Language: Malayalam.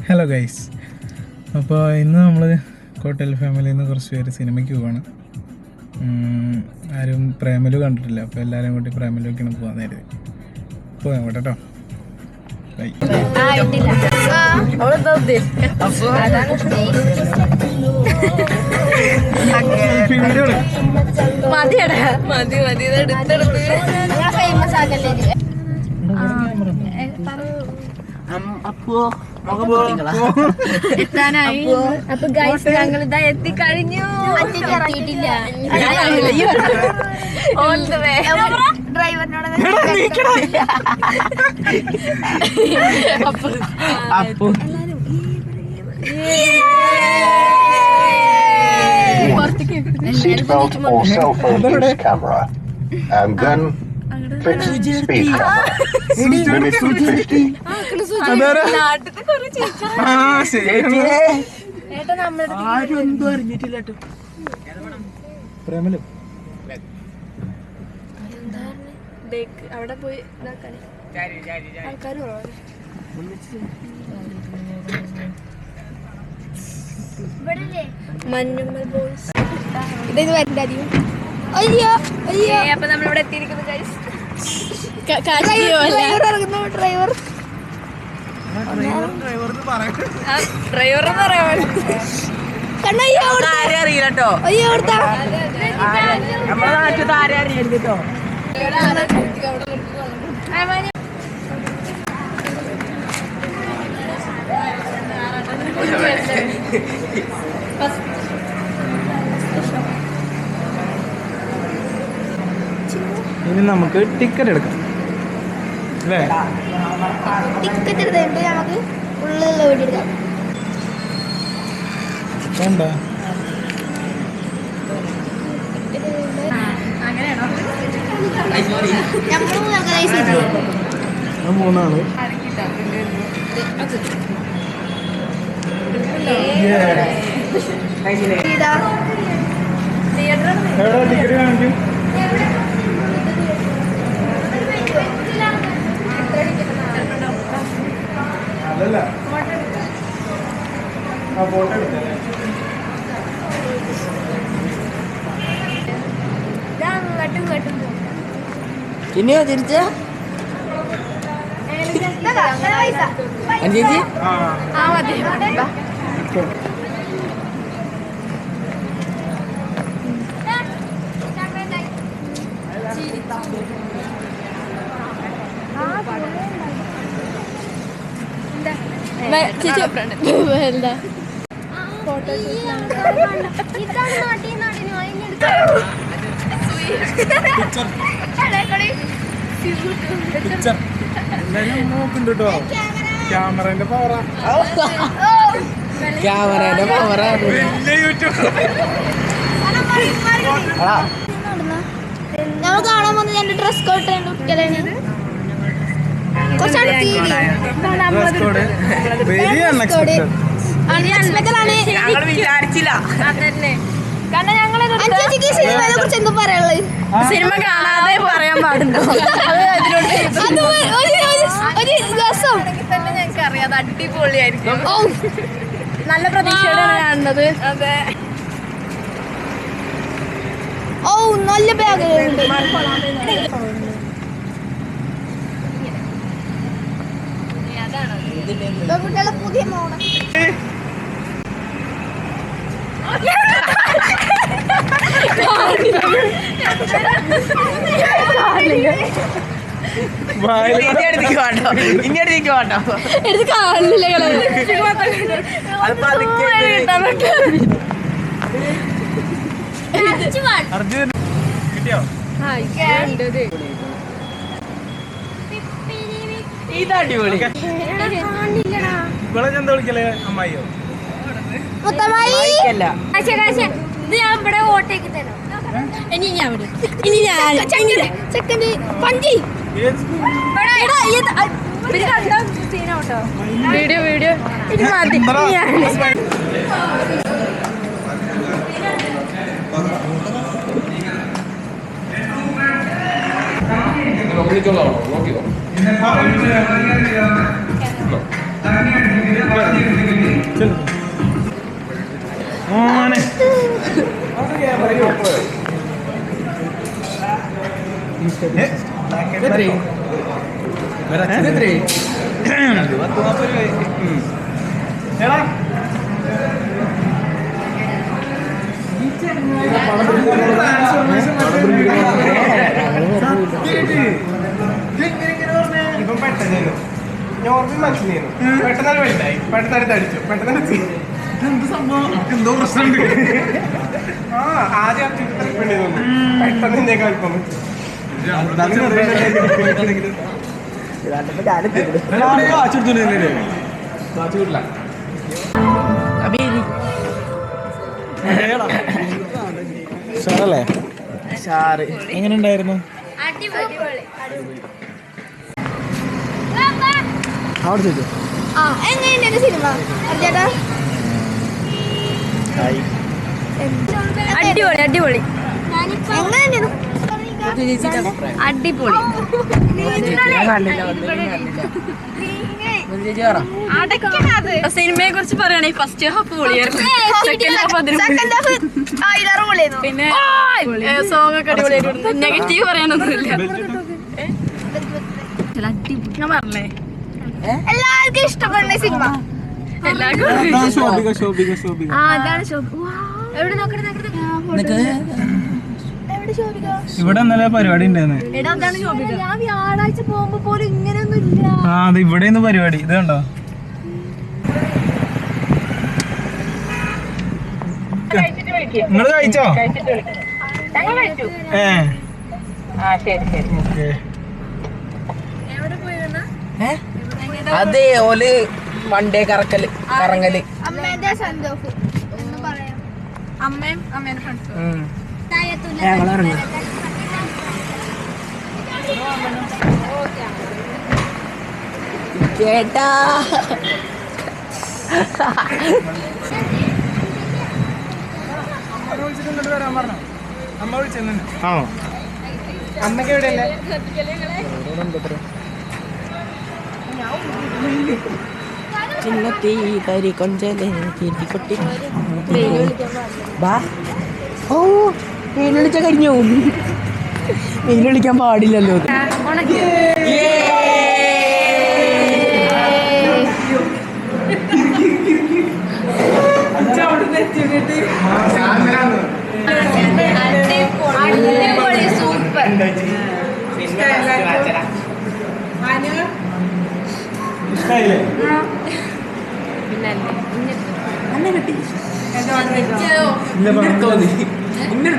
ഹലോ ഗൈസ്, അപ്പോൾ ഇന്ന് നമ്മൾ കോട്ടൽ ഫാമിലിയിൽ നിന്ന് കുറച്ച് പേര് സിനിമയ്ക്ക് പോവാണ്. ആരും പ്രേമലു കണ്ടിട്ടില്ല, അപ്പോൾ എല്ലാവരും കൂടി പ്രേമലുക്കാണ് പോകാൻ നേരത്തെ. പോകാം കേട്ടോ. ബൈ. അപ്പൊ ഗൈസ് ഞങ്ങൾ ഇതാ എത്തിക്കഴിഞ്ഞു. ഡ്രൈവറിനോട് Seatbelt or cell phone use camera, and then fix speed camera. Limit 50. അവിടെ പോയി ആൾക്കാർ മഞ്ഞുമ്മൽ ബോയ്സ് ഇത് വരണ്ട അധികം. അയ്യോ അയ്യോ, അപ്പൊ നമ്മളിവിടെ എത്തിയിരിക്കുന്നു ഗൈസ്. ഡ്രൈവർ അറിയില്ലട്ടോ, നമ്മളെ നാട്ടിൽ ആരെ അറിയരുതോ. ഇനി നമുക്ക് ടിക്കറ്റ് എടുക്കാം അല്ലേ? ടിക്കറ്റ് എടുത്തിട്ട് നമുക്ക് ഉള്ളിൽ ഓടിയെടുക്കാം. വേണ്ട, മൂന്നാള്. എവിടെ ടിക്കറ്റ് കാണിക്കും? അല്ലല്ല, ആ ഫോട്ടോ എടുത്തല്ലേ. ഇനിയോ തിരിച്ച ചേച്ചി നോക്കുന്നുണ്ട് കേട്ടോ, ക്യാമറേന്റെ പവറാ. ക്യാമറയുടെ പവറാ. ഞങ്ങൾ കാണാൻ വന്നത് എന്റെ ഡ്രസ് കോഡ് വിചാരിച്ചില്ല. സിനിമയെ കുറിച്ച് എന്ത് പറയാനുള്ളത്? സിനിമ കാണാതെ പറയാൻ പാടുണ്ടോ? ഒരു രസം ഞങ്ങൾക്ക് അറിയാം, അടിപൊളിയായിരിക്കും. നല്ല പ്രതീക്ഷയോടെയാണ് കാണുന്നത്. അതെ, ഓ നല്ല ബാഗ് കുട്ടികളെ പുതിയ മോഡൽ. ഇങ്ങോട്ടേക്ക് വേണ്ടോ? എടുത്ത് കാണില്ല. അർജുൻ കിട്ടിയോ? ഇത് അടിപൊളി. ഇവിടെ എന്താ വിളിക്കലേ? അമ്മായിയോ? അല്ല, ഇത് ഞാൻ ഇവിടെ ഓട്ടേക്ക് തരാം. ഇനി ഞാൻ സെക്കൻഡ് പഞ്ചി വീഡിയോ വീഡിയോ ഇത് മതി. നോക്കിക്കോ. ഇപ്പം പെട്ടെന്ന് നോർമൽ മനസ്സിലായിരുന്നു പെട്ടെന്ന് വലുതായി പെട്ടെന്ന് അടിച്ചു പെട്ടെന്ന് എന്ത് സംഭവം എന്തോ പ്രശ്നമുണ്ട് ആ ആദ്യം പെട്ടെന്ന് എന്റെ കളിപ്പം ഷാറല്ലേ ഷാറ് എങ്ങനെ ഉണ്ടായിരുന്നു അവിടെ ചോദിച്ചു എങ്ങനെയുണ്ട് സിനിമ ചേട്ടാ അടിപൊളി അടിപൊളി അടിപൊളി സിനിമയെ കുറിച്ച് പറയുകയാണെങ്കിൽ ഫസ്റ്റ് ഹാഫ് പൊളിയായിരുന്നു പിന്നെ സോങ് ഒക്കെ അടിപൊളിയായിരുന്നു നെഗറ്റീവ് പറയാനൊന്നുമില്ല ഞാൻ പറഞ്ഞേ എല്ലാവർക്കും ഇഷ്ടപ്പെടുന്ന സിനിമ ശോഭിക ശോഭിക ശോഭിക അതാണ് എവിടെ നോക്കണേ എവിടെ ശോഭിക ഇവിടെ ഇന്നലെ പരിപാടി ഉണ്ടായിരുന്നു ഞാൻ വ്യാഴാഴ്ച പോകുമ്പോ പോലും ഇങ്ങനെയൊന്നും ഇല്ല ആ അത് ഇവിടെ നിന്ന് പരിപാടി ഇത് കണ്ടോ നിങ്ങള് കഴിച്ചോ ഓക്കെ അതെ ഓല് വണ്ടേ കറങ്ങല് അമ്മേന്റെ സന്തോഷം എന്ന് പറയാം അമ്മയും അമ്മേന്റെ ഫ്രണ്ട്സും ചേട്ടാ അമ്മ വിളിച്ചു ആണോ അമ്മക്ക് എവിടെയല്ലേ ചിന്നത്തി തരി കൊഞ്ചലെ കൊട്ടി ബാ ഓ മീൻ വിളിച്ച കഴിഞ്ഞു മീൻ വിളിക്കാൻ പാടില്ലല്ലോ സൂപ്പർ ഇഷ്ടായില്ലേ പിന്നെ